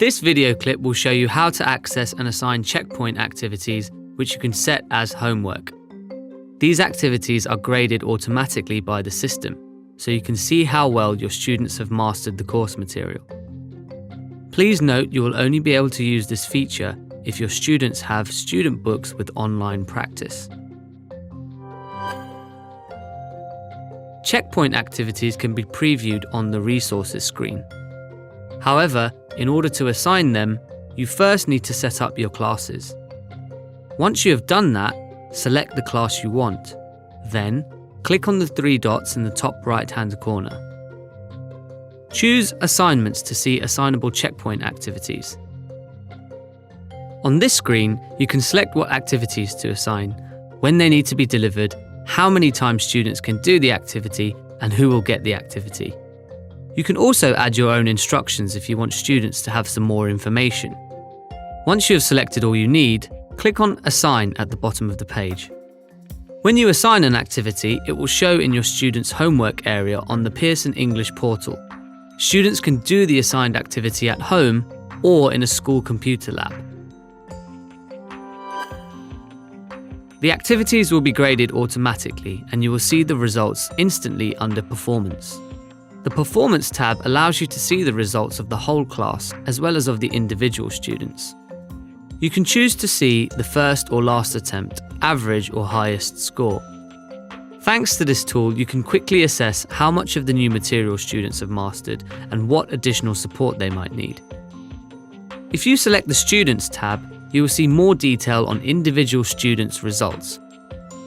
This video clip will show you how to access and assign checkpoint activities which you can set as homework. These activities are graded automatically by the system, so you can see how well your students have mastered the course material. Please note you will only be able to use this feature if your students have student books with online practice. Checkpoint activities can be previewed on the resources screen. However, in order to assign them, you first need to set up your classes. Once you have done that, select the class you want. Then, click on the 3 dots in the top right-hand corner. Choose Assignments to see assignable checkpoint activities. On this screen, you can select what activities to assign, when they need to be delivered, how many times students can do the activity, and who will get the activity. You can also add your own instructions if you want students to have some more information. Once you have selected all you need, click on Assign at the bottom of the page. When you assign an activity, it will show in your students' homework area on the Pearson English portal. Students can do the assigned activity at home or in a school computer lab. The activities will be graded automatically and you will see the results instantly under Performance. The Performance tab allows you to see the results of the whole class as well as of the individual students. You can choose to see the first or last attempt, average or highest score. Thanks to this tool, you can quickly assess how much of the new material students have mastered and what additional support they might need. If you select the Students tab, you will see more detail on individual students' results.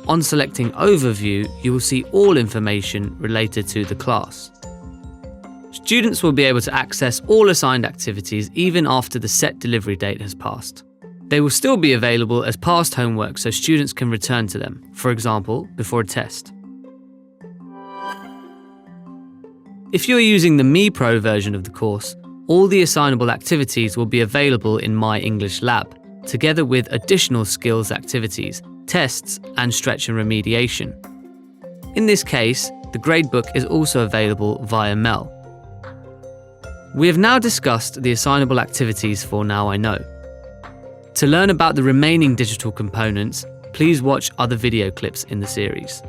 On selecting Overview, you will see all information related to the class. Students will be able to access all assigned activities even after the set delivery date has passed. They will still be available as past homework so students can return to them, for example, before a test. If you are using the Me Pro version of the course, all the assignable activities will be available in My English Lab, together with additional skills activities, tests, and stretch and remediation. In this case, the Gradebook is also available via mail. We have now discussed the assignable activities for Now I Know. To learn about the remaining digital components, please watch other video clips in the series.